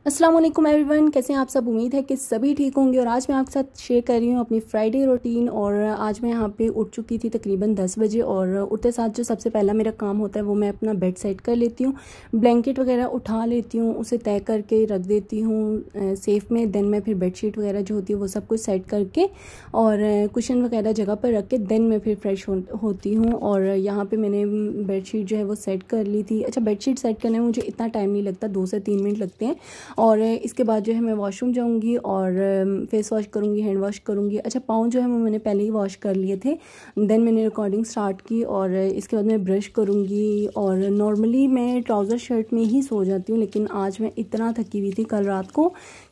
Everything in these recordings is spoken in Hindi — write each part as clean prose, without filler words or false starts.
अस्सलाम वालेकुम एवरीवन, कैसे हैं आप सब। उम्मीद है कि सभी ठीक होंगे। और आज मैं आपके साथ शेयर कर रही हूँ अपनी फ्राइडे रूटीन। और आज मैं यहाँ पे उठ चुकी थी तकरीबन 10 बजे। और उठते साथ जो सबसे पहला मेरा काम होता है वो मैं अपना बेड सेट कर लेती हूँ, ब्लैंकेट वगैरह उठा लेती हूँ, उसे तय करके रख देती हूँ सेफ़ में। देन मैं फिर बेडशीट वगैरह जो होती है वो सब कुछ सेट करके और कुशन वगैरह जगह पर रख के देन मैं फिर फ्रेश होती हूँ। और यहाँ पर मैंने बेडशीट जो है वो सेट कर ली थी। अच्छा, बेडशीट सेट करने में मुझे इतना टाइम नहीं लगता, 2 से 3 मिनट लगते हैं। और इसके बाद जो है मैं वॉशरूम जाऊंगी और फेस वॉश करूंगी, हैंड वॉश करूंगी। अच्छा, पाँव जो है वो मैंने पहले ही वॉश कर लिए थे। देन मैंने रिकॉर्डिंग स्टार्ट की और इसके बाद मैं ब्रश करूंगी। और नॉर्मली मैं ट्राउज़र शर्ट में ही सो जाती हूँ, लेकिन आज मैं इतना थकी हुई थी कल रात को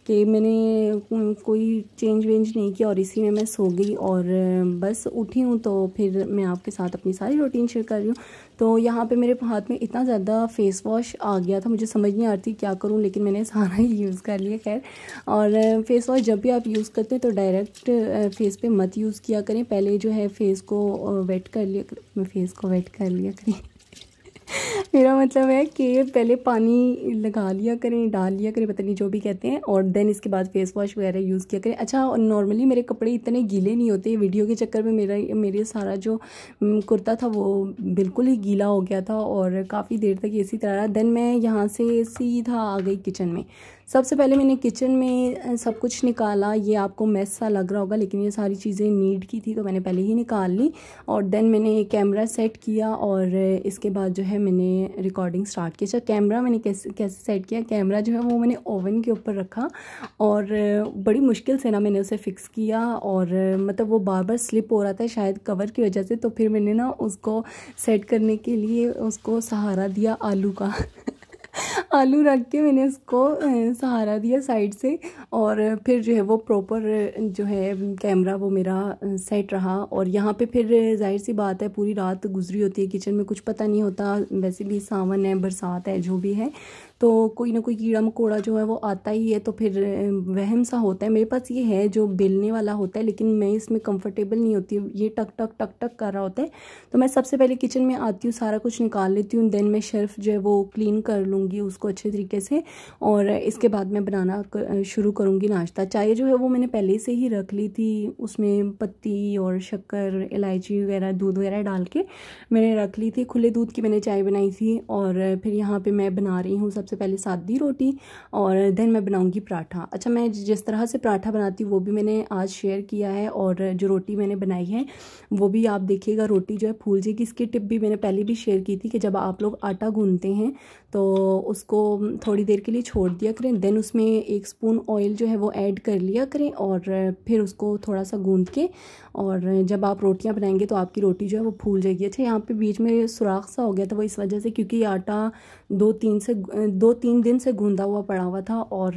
कि मैंने कोई चेंज वेंज नहीं किया और इसी में मैं सो गई। और बस उठी हूँ तो फिर मैं आपके साथ अपनी सारी रूटीन शेयर कर रही हूँ। तो यहाँ पे मेरे हाथ में इतना ज़्यादा फेस वॉश आ गया था, मुझे समझ नहीं आती क्या करूँ, लेकिन मैंने सारा ही यूज़ कर लिया। खैर, और फेस वॉश जब भी आप यूज़ करते हैं तो डायरेक्ट फेस पे मत यूज़ किया करें। पहले जो है फेस को वेट कर लिया करें मेरा मतलब है कि पहले पानी लगा लिया करें, डाल लिया करें, पता नहीं जो भी कहते हैं, और देन इसके बाद फेस वॉश वगैरह यूज़ किया करें। अच्छा, नॉर्मली मेरे कपड़े इतने गीले नहीं होते, वीडियो के चक्कर में मेरे सारा जो कुर्ता था वो बिल्कुल ही गीला हो गया था और काफ़ी देर तक इसी तरह रहा। देन मैं यहाँ से सीधा आ गई किचन में। सबसे पहले मैंने किचन में सब कुछ निकाला। ये आपको मेस सा लग रहा होगा, लेकिन ये सारी चीज़ें नीड की थी तो मैंने पहले ही निकाल ली। और देन मैंने कैमरा सेट किया और इसके बाद जो है मैंने रिकॉर्डिंग स्टार्ट की। अच्छा, कैमरा मैंने कैसे सेट किया, कैमरा जो है वो मैंने ओवन के ऊपर रखा और बड़ी मुश्किल से ना मैंने उसे फ़िक्स किया। और मतलब वो बार बार स्लिप हो रहा था शायद कवर की वजह से, तो फिर मैंने ना उसको सेट करने के लिए उसको सहारा दिया आलू का आलू रख के मैंने उसको सहारा दिया साइड से। और फिर जो है वो प्रॉपर जो है कैमरा वो मेरा सेट रहा। और यहाँ पे फिर जाहिर सी बात है पूरी रात गुजरी होती है किचन में, कुछ पता नहीं होता। वैसे भी सावन है, बरसात है, जो भी है, तो कोई ना कोई कीड़ा मकोड़ा जो है वो आता ही है, तो फिर वहम सा होता है। मेरे पास ये है जो बेलने वाला होता है, लेकिन मैं इसमें कंफर्टेबल नहीं होती, ये टक टक टक टक कर रहा होता है। तो मैं सबसे पहले किचन में आती हूँ, सारा कुछ निकाल लेती हूँ, देन मैं शेल्फ जो है वो क्लीन कर लूँगी उसको अच्छे तरीके से। और इसके बाद मैं बनाना शुरू करूँगी नाश्ता। चाय जो है वो मैंने पहले से ही रख ली थी, उसमें पत्ती और शक्कर, इलायची वगैरह, दूध वगैरह डाल के मैंने रख ली थी। खुले दूध की मैंने चाय बनाई थी। और फिर यहाँ पे मैं बना रही हूँ सबसे पहले सादी रोटी और देन मैं बनाऊँगी पराठा। अच्छा, मैं जिस तरह से पराठा बनाती हूँ वो भी मैंने आज शेयर किया है, और जो रोटी मैंने बनाई है वो भी आप देखिएगा, रोटी जो है फूल जाएगी। इसकी टिप भी मैंने पहले भी शेयर की थी कि जब आप लोग आटा गूंथते हैं तो उसको थोड़ी देर के लिए छोड़ दिया करें, देन उसमें 1 स्पून ऑयल जो है वो ऐड कर लिया करें और फिर उसको थोड़ा सा गूंथ के, और जब आप रोटियां बनाएंगे तो आपकी रोटी जो है वो फूल जाएगी। अच्छा, यहाँ पे बीच में सुराख सा हो गया था, वो इस वजह से क्योंकि आटा 2-3 दिन से गूंदा हुआ पड़ा हुआ था और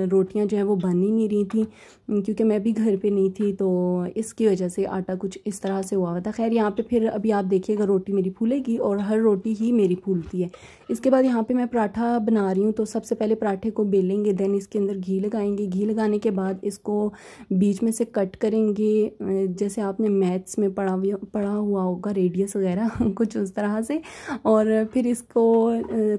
रोटियां जो है वो बन ही नहीं रही थी, क्योंकि मैं भी घर पे नहीं थी, तो इसकी वजह से आटा कुछ इस तरह से हुआ था। खैर, यहाँ पे फिर अभी आप देखिएगा रोटी मेरी फूलेगी और हर रोटी ही मेरी फूलती है। इसके बाद यहाँ पे मैं पराठा बना रही हूँ, तो सबसे पहले पराठे को बेलेंगे, देन इसके अंदर घी लगाएंगे। घी लगाने के बाद इसको बीच में से कट करेंगे, जैसे आपने मैथ्स में पढ़ा हुआ होगा, रेडियस वगैरह कुछ उस तरह से। और फिर इसको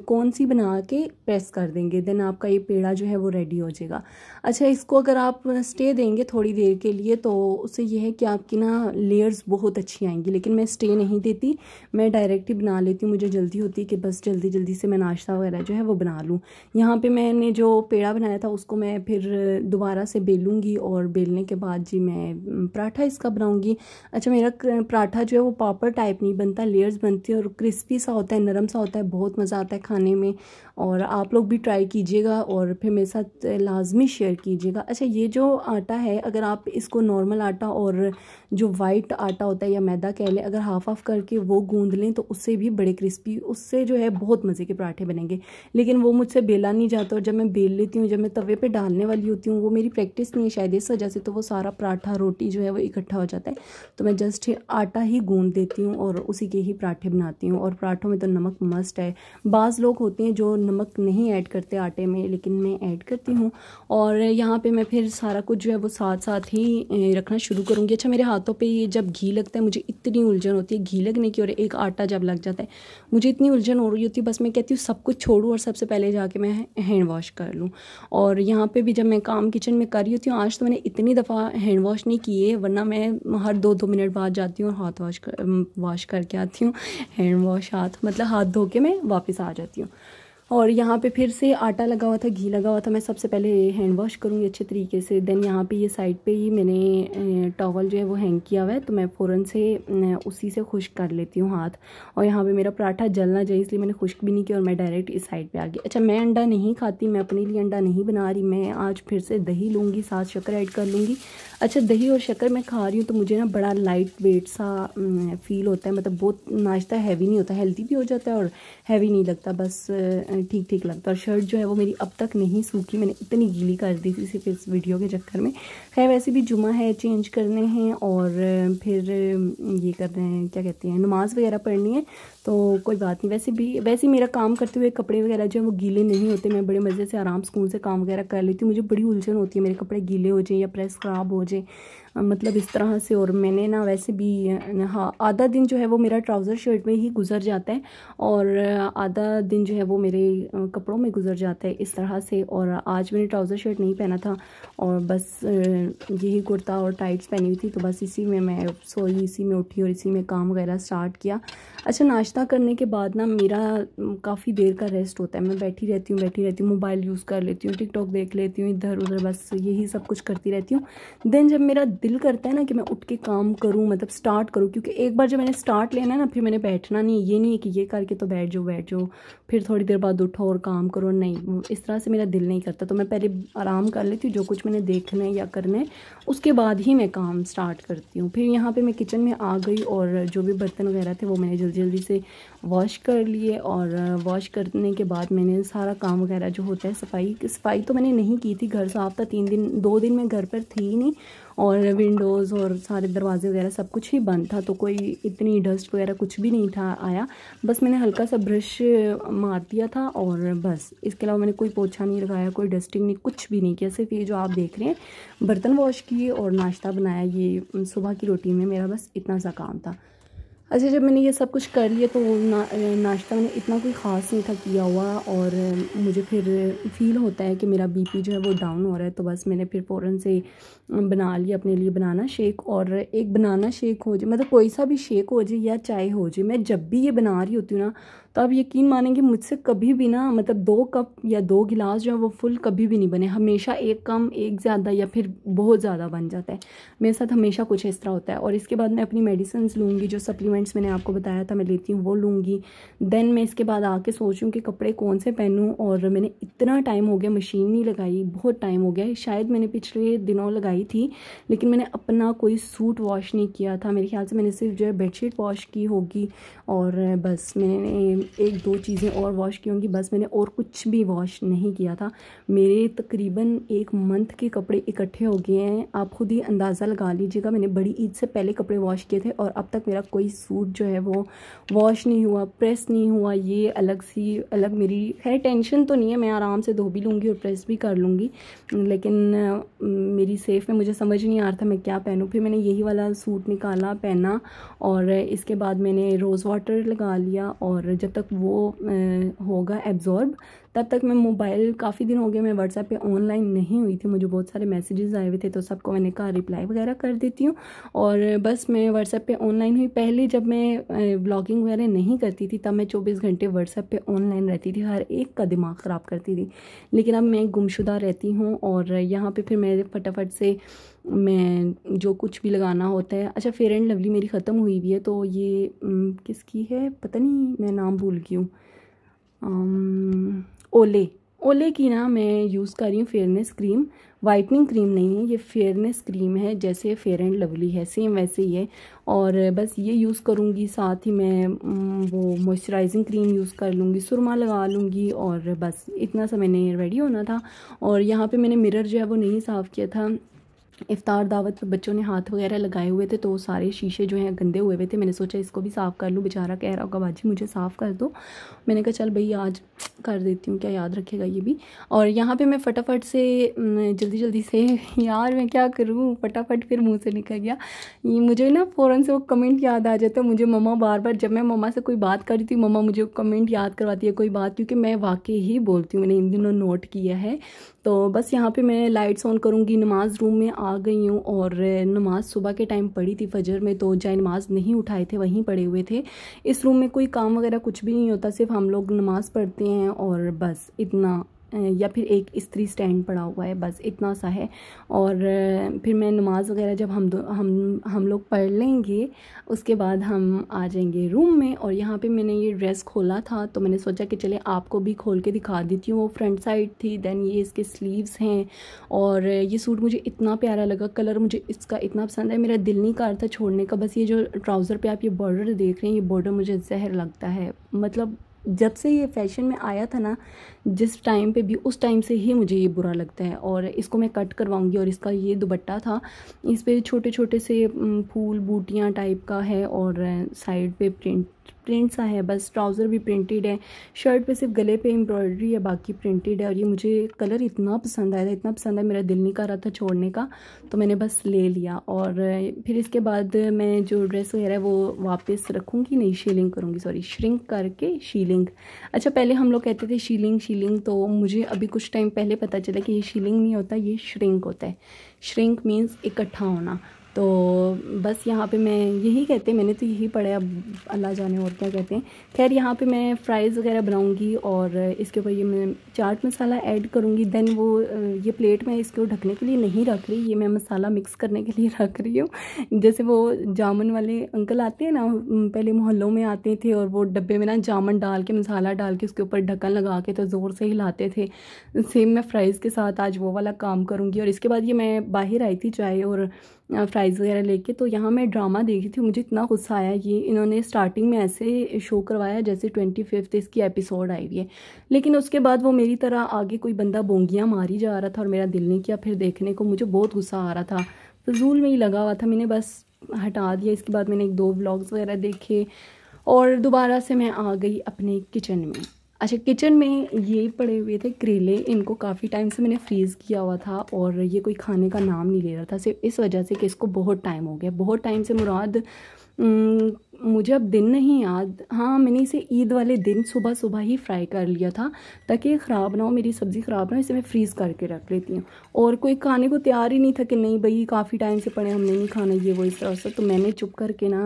कौन सी बना के प्रेस कर देंगे, देन आपका ये पेड़ा जो है वो रेडी हो जाएगा। अच्छा, इसको अगर आप स्टे देंगे थोड़ी देर के लिए तो उससे ये है कि आपकी ना लेयर्स बहुत अच्छी आएंगी, लेकिन मैं स्टे नहीं देती, मैं डायरेक्ट ही बना लेती हूँ। मुझे जल्दी होती है कि बस जल्दी जल्दी से मैं नाश्ता वगैरह जो है वो बना लूँ। यहाँ पे मैंने जो पेड़ा बनाया था उसको मैं फिर दोबारा से बेलूँगी और बेलने के बाद जी मैं पराठा इसका बनाऊँगी। अच्छा, मेरा पराठा जो है वो पापड़ टाइप नहीं बनता, लेयर्स बनती है और क्रिस्पी सा होता है, नरम सा होता है, बहुत मज़ा आता है खाने में। और आप लोग भी ट्राई कीजिएगा और फिर मेरे साथ लाजमी शेयर कीजिएगा। अच्छा, ये जो आटा है, अगर आप इसको नॉर्मल आटा और जो वाइट आटा होता है या मैदा कह लें, अगर हाफ हाफ करके वो गूंद लें तो उससे भी बड़े क्रिस्पी, उससे जो है बहुत मज़े के पराठे बनेंगे। लेकिन वो मुझसे बेला नहीं जाता, और जब मैं बेल लेती हूँ, जब मैं तवे पे डालने वाली होती हूँ, वो मेरी प्रैक्टिस नहीं है शायद इस वजह से, तो वो सारा पराठा रोटी जो है वो इकट्ठा हो जाता है। तो मैं जस्ट आटा ही गूंद देती हूँ और उसी के ही पराठे बनाती हूँ। और पराठों में तो नमक मस्ट है। बाज़ लोग होते हैं जो नमक नहीं ऐड करते आटे में, लेकिन मैं ऐड करती हूँ। और यहाँ पे मैं फिर सारा कुछ जो है वो साथ साथ ही रखना शुरू करूँगी। अच्छा, मेरे हाथों पे ये जब घी लगता है मुझे इतनी उलझन होती है घी लगने की, और एक आटा जब लग जाता है मुझे इतनी उलझन हो रही होती है, बस मैं कहती हूँ सब कुछ छोड़ूँ और सबसे पहले जाके मैं हैंड वॉश कर लूँ। और यहाँ पे भी जब मैं काम किचन में कर रही होती हूँ, आज तो मैंने इतनी दफ़ा हैंड वॉश नहीं किए, वरना मैं हर 2-2 मिनट बाद जाती हूँ और हाथ वॉश करके आती हूँ। हैंड वॉश मतलब हाथ धो के मैं वापस आ जाती हूँ। और यहाँ पे फिर से आटा लगा हुआ था, घी लगा हुआ था, मैं सबसे पहले हैंड वॉश करूँगी अच्छे तरीके से। देन यहाँ पे ये साइड पे ही मैंने टॉवल जो है वो हैंग किया हुआ है, तो मैं फ़ौरन से उसी से खुश्क कर लेती हूँ हाथ। और यहाँ पे मेरा पराठा जल ना जाए इसलिए मैंने खुश्क भी नहीं किया और मैं डायरेक्ट इस साइड पे आ गई। अच्छा, मैं अंडा नहीं खाती, मैं अपने लिए अंडा नहीं बना रही, मैं आज फिर से दही लूँगी, साथ शक्कर ऐड कर लूँगी। अच्छा, दही और शक्कर मैं खा रही हूँ तो मुझे ना बड़ा लाइट वेट सा फील होता है, मतलब बहुत नाश्ता हैवी नहीं होता, हेल्दी भी हो जाता है और हैवी नहीं लगता, बस ठीक ठीक लगता। और शर्ट जो है वो मेरी अब तक नहीं सूखी, मैंने इतनी गीली कर दी थी सिर्फ इस वीडियो के चक्कर में। खैर वैसे भी जुमा है, चेंज करने हैं और फिर ये कर रहे हैं, क्या कहते हैं, नमाज़ वगैरह पढ़नी है, तो कोई बात नहीं। वैसे मेरा काम करते हुए कपड़े वगैरह जो है वो गीले नहीं होते, मैं बड़े मज़े से आराम सुकून से काम वगैरह कर लेती हूँ। मुझे बड़ी उलझन होती है मेरे कपड़े गीले हो जाए या प्रेस ख़राब हो जाए, मतलब इस तरह से। और मैंने ना वैसे भी हाँ, आधा दिन जो है वो मेरा ट्राउज़र शर्ट में ही गुजर जाता है और आधा दिन जो है वो मेरे कपड़ों में गुजर जाता है इस तरह से। और आज मैंने ट्राउज़र शर्ट नहीं पहना था और बस यही कुर्ता और टाइट्स पहनी हुई थी, तो बस इसी में मैं सोई, इसी में उठी और इसी में काम वगैरह स्टार्ट किया। अच्छा, नाश्ता करने के बाद ना मेरा काफ़ी देर का रेस्ट होता है, मैं बैठी रहती हूँ, मोबाइल यूज़ कर लेती हूँ, टिकटॉक देख लेती हूँ, इधर उधर बस यही सब कुछ करती रहती हूँ। देन जब मेरा दिल करता है ना कि मैं उठ के काम करूँ, मतलब स्टार्ट करूँ, क्योंकि एक बार जब मैंने स्टार्ट लेना है ना, फिर मैंने बैठना नहीं, ये नहीं है कि ये करके तो बैठ जाओ फिर थोड़ी देर बाद उठो और काम करो, नहीं, इस तरह से मेरा दिल नहीं करता। तो मैं पहले आराम कर लेती हूँ, जो कुछ मैंने देखना है या करना है उसके बाद ही मैं काम स्टार्ट करती हूँ। फिर यहाँ पे मैं किचन में आ गई और जो भी बर्तन वगैरह थे वो मैंने जल्दी से वॉश कर लिए। और वॉश करने के बाद मैंने सारा काम वगैरह जो होता है, सफाई तो मैंने नहीं की थी, घर साफ़ था, 2 दिन मैं घर पर थी ही नहीं और विंडोज़ और सारे दरवाजे वगैरह सब कुछ ही बंद था, तो कोई इतनी डस्ट वगैरह कुछ भी नहीं था आया। बस मैंने हल्का सा ब्रश मार दिया था और बस, इसके अलावा मैंने कोई पोछा नहीं लगाया, कोई डस्टिंग नहीं, कुछ भी नहीं किया। सिर्फ ये जो आप देख रहे हैं, बर्तन वॉश किए और नाश्ता बनाया, ये सुबह की रूटीन में मेरा बस इतना सा काम था। अच्छा, जब मैंने ये सब कुछ कर लिया तो नाश्ता मैंने इतना कोई ख़ास नहीं था किया हुआ और मुझे फिर फ़ील होता है कि मेरा बीपी जो है वो डाउन हो रहा है, तो बस मैंने फिर फ़ौरन से बना लिया अपने लिए बनाना शेक। और एक बनाना शेक हो जाए, मतलब कोई सा भी शेक हो जाए या चाय हो जाए, मैं जब भी ये बना रही होती हूँ ना, तो आप यकीन मानेंगे मुझसे कभी भी ना, मतलब 2 कप या 2 गिलास जो है वो फुल कभी भी नहीं बने, हमेशा एक कम, एक ज़्यादा या फिर बहुत ज़्यादा बन जाता है। मेरे साथ हमेशा कुछ इस तरह होता है। और इसके बाद मैं अपनी मेडिसिन लूँगी, जो सप्लीमेंट्स मैंने आपको बताया था मैं लेती हूँ वो लूँगी। देन मैं इसके बाद आके सोचूँ कि कपड़े कौन से पहनूँ। और मैंने इतना टाइम हो गया मशीन नहीं लगाई, बहुत टाइम हो गया, शायद मैंने पिछले दिनों लगाई थी, लेकिन मैंने अपना कोई सूट वॉश नहीं किया था। मेरे ख्याल से मैंने सिर्फ जो है बेडशीट वॉश की होगी और बस मैंने 1-2 चीज़ें और वॉश की होंगी, बस मैंने और कुछ भी वॉश नहीं किया था। मेरे तकरीबन 1 मंथ के कपड़े इकट्ठे हो गए हैं, आप खुद ही अंदाज़ा लगा लीजिएगा। मैंने बड़ी ईद से पहले कपड़े वॉश किए थे और अब तक मेरा कोई सूट जो है वो वॉश नहीं हुआ, प्रेस नहीं हुआ। ये अलग मेरी खैर टेंशन तो नहीं है, मैं आराम से धो भी लूँगी और प्रेस भी कर लूँगी, लेकिन मेरी सेफ में मुझे समझ नहीं आ रहा था मैं क्या पहनूँ। फिर मैंने यही वाला सूट निकाला, पहना और इसके बाद मैंने रोज़ वाटर लगा लिया और जब तक वो होगा एब्जॉर्ब तब तक मैं मोबाइल, काफ़ी दिन हो गए मैं व्हाट्सएप पे ऑनलाइन नहीं हुई थी, मुझे बहुत सारे मैसेजेस आए हुए थे तो सबको मैंने कहा रिप्लाई वगैरह कर देती हूँ और बस मैं व्हाट्सएप पे ऑनलाइन हुई। पहले जब मैं व्लॉगिंग वगैरह नहीं करती थी तब मैं 24 घंटे व्हाट्सएप पे ऑनलाइन रहती थी, हर एक का दिमाग ख़राब करती थी, लेकिन अब मैं गुमशुदा रहती हूँ और यहाँ पर फिर मैं फटाफट से मैं जो कुछ भी लगाना होता है। अच्छा, फेयर एंड लवली मेरी ख़त्म हुई हुई है, तो ये किसकी है पता नहीं, मैं नाम भूल गई हूँ, ओले की ना मैं यूज़ कर रही हूँ फेयरनेस क्रीम। वाइटनिंग क्रीम नहीं है, ये फेयरनेस क्रीम है, जैसे फेयर एंड लवली है सेम वैसे ही है। और बस ये यूज़ करूँगी, साथ ही मैं वो मॉइस्चराइजिंग क्रीम यूज़ कर लूँगी, सुरमा लगा लूँगी और बस इतना सा मैंने रेडी होना था। और यहाँ पे मैंने मिरर जो है वो नहीं साफ़ किया था, इफ्तार दावत पर बच्चों ने हाथ वगैरह लगाए हुए थे, तो सारे शीशे जो हैं गंदे हुए हुए थे। मैंने सोचा इसको भी साफ़ कर लूँ, बेचारा कह रहा होगा बाजी मुझे साफ़ कर दो। मैंने कहा चल भई आज कर देती हूँ, क्या याद रखेगा ये भी। और यहाँ पे मैं फटाफट से जल्दी जल्दी से यार मैं क्या करूँ, फटाफट फिर मुँह से निकल गया। ये मुझे ना फ़ौरन से वो कमेंट याद आ जाता है। मुझे मम्मा बार बार, जब मैं मम्मा से कोई बात कर रही थी, मम्मा मुझे कमेंट याद करवाती है कोई बात, क्योंकि मैं वाकई ही बोलती हूँ, मैंने इन दिनों नोट किया है। तो बस यहाँ पे मैं लाइट्स ऑन करूँगी। नमाज़ रूम में आ गई हूँ और नमाज़ सुबह के टाइम पढ़ी थी फजर में, तो जाए नमाज़ नहीं उठाए थे, वहीं पड़े हुए थे। इस रूम में कोई काम वगैरह कुछ भी नहीं होता, सिर्फ हम लोग नमाज़ पढ़ते हैं और बस इतना, या फिर एक इस्त्री स्टैंड पड़ा हुआ है, बस इतना सा है। और फिर मैं नमाज़ वगैरह जब हम लोग पढ़ लेंगे, उसके बाद हम आ जाएंगे रूम में। और यहाँ पे मैंने ये ड्रेस खोला था, तो मैंने सोचा कि चले आपको भी खोल के दिखा देती हूँ। वो फ्रंट साइड थी, देन ये इसके स्लीव्स हैं। और ये सूट मुझे इतना प्यारा लगा, कलर मुझे इसका इतना पसंद है, मेरा दिल नहीं कर रहा था छोड़ने का। बस ये जो ट्राउज़र पे आप ये बॉर्डर देख रहे हैं, ये बॉर्डर मुझे जहर लगता है। मतलब जब से ये फैशन में आया था ना, जिस टाइम पे भी, उस टाइम से ही मुझे ये बुरा लगता है। और इसको मैं कट करवाऊंगी। और इसका ये दुपट्टा था, इस पे छोटे छोटे से फूल बूटियाँ टाइप का है, और साइड पे प्रिंट सा है। बस ट्राउज़र भी प्रिंटेड है, शर्ट पे सिर्फ गले पे एम्ब्रॉयडरी है, बाकी प्रिंटेड है। और ये मुझे कलर इतना पसंद आया था, इतना पसंद है, मेरा दिल नहीं कर रहा था छोड़ने का, तो मैंने बस ले लिया। और फिर इसके बाद मैं जो ड्रेस वगैरह है वो वापस रखूँगी, नहीं शीलिंग करूँगी, सॉरी श्रिंक करके शीलिंग। अच्छा, पहले हम लोग कहते थे शीलिंग, तो मुझे अभी कुछ टाइम पहले पता चला कि ये शीलिंग नहीं होता, ये श्रिंक होता है। श्रिंक मीन्स इकट्ठा होना। तो बस यहाँ पे मैं यही कहते हैं, मैंने तो यही पढ़ा है, अब अल्लाह जाने और क्या कहते हैं। खैर यहाँ पे मैं फ्राइज़ वगैरह बनाऊँगी और इसके ऊपर ये मैं चाट मसाला ऐड करूँगी। देन वो ये प्लेट में इसको ढकने के लिए नहीं रख रही, ये मैं मसाला मिक्स करने के लिए रख रही हूँ। जैसे वो जामुन वाले अंकल आते हैं ना, पहले मोहल्लों में आते थे और वो डब्बे में ना जामुन डाल के, मसाला डाल के उसके ऊपर ढक्कन लगा के तो ज़ोर से हिलाते थे। सेम मैं फ्राइज़ के साथ आज वो वाला काम करूँगी। और इसके बाद ये मैं बाहर आई थी चाय और फ्राइज़ वगैरह लेके, तो यहाँ मैं ड्रामा देखी थी, मुझे इतना गुस्सा आया। ये इन्होंने स्टार्टिंग में ऐसे शो करवाया जैसे 25th इसकी एपिसोड आई हुई है, लेकिन उसके बाद वो मेरी तरह आगे कोई बंदा बोंगियाँ मारी जा रहा था और मेरा दिल नहीं किया फिर देखने को। मुझे बहुत गुस्सा आ रहा था, फजूल में ही लगा हुआ था, मैंने बस हटा दिया। इसके बाद मैंने 1-2 व्लॉग्स वगैरह देखे और दोबारा से मैं आ गई अपने किचन में। अच्छा, किचन में ये पड़े हुए थे करेले, इनको काफ़ी टाइम से मैंने फ्रीज़ किया हुआ था और ये कोई खाने का नाम नहीं ले रहा था, सिर्फ इस वजह से कि इसको बहुत टाइम हो गया। बहुत टाइम से मुराद मुझे अब दिन नहीं याद, हाँ मैंने इसे ईद वाले दिन सुबह सुबह ही फ्राई कर लिया था ताकि ये ख़राब ना हो, मेरी सब्ज़ी ख़राब ना हो, इसे मैं फ्रीज़ करके रख लेती हूँ। और कोई खाने को तैयार ही नहीं था कि नहीं भाई काफ़ी टाइम से पड़े, हमने नहीं खाना ये वो इस तरह से। तो मैंने चुप करके ना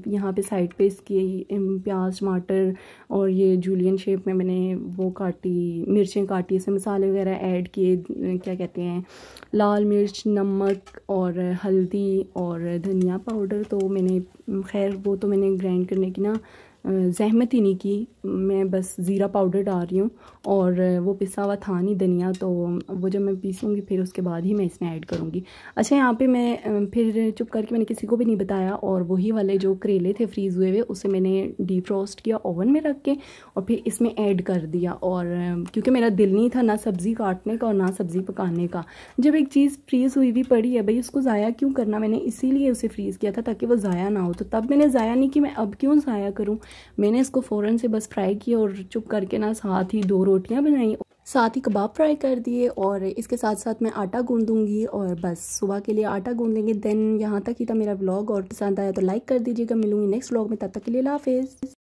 यहाँ पे साइड पे इसकी प्याज टमाटर और ये जूलियन शेप में मैंने वो काटी, मिर्चें काटी, इसमें मसाले वगैरह ऐड किए, क्या कहते हैं, लाल मिर्च, नमक और हल्दी और धनिया पाउडर। तो मैंने खैर वो तो मैंने ग्राइंड करने की ना ज़हमत ही नहीं की, मैं बस ज़ीरा पाउडर डाल रही हूँ और वो पिसा हुआ था नहीं धनिया, तो वो जब मैं पीसूँगी फिर उसके बाद ही मैं इसमें ऐड करूँगी। अच्छा, यहाँ पे मैं फिर चुप करके मैंने किसी को भी नहीं बताया और वही वाले जो करेले थे फ्रीज़ हुए हुए उसे मैंने डीप रोस्ट किया ओवन में रख के और फिर इसमें ऐड कर दिया। और क्योंकि मेरा दिल नहीं था ना सब्ज़ी काटने का और ना सब्ज़ी पकाने का, जब एक चीज़ फ्रीज़ हुई भी पड़ी है भाई उसको ज़ाया क्यों करना, मैंने इसीलिए उसे फ्रीज़ किया था ताकि वो ज़ाया ना हो। तो तब मैंने ज़ाया नहीं कि मैं अब क्यों ज़ाया करूँ, मैंने इसको फ़ौरन से बस फ्राई किया और चुप करके ना साथ ही 2 रोटियां बनाई, साथ ही कबाब फ्राई कर दिए और इसके साथ साथ मैं आटा गूंदूंगी और बस सुबह के लिए आटा गूंद लेंगे। देन यहाँ तक ही था मेरा व्लॉग, और पसंद आया तो लाइक कर दीजिएगा। मिलूंगी नेक्स्ट व्लॉग में, तब तक के लिए अल्लाह हाफिज़।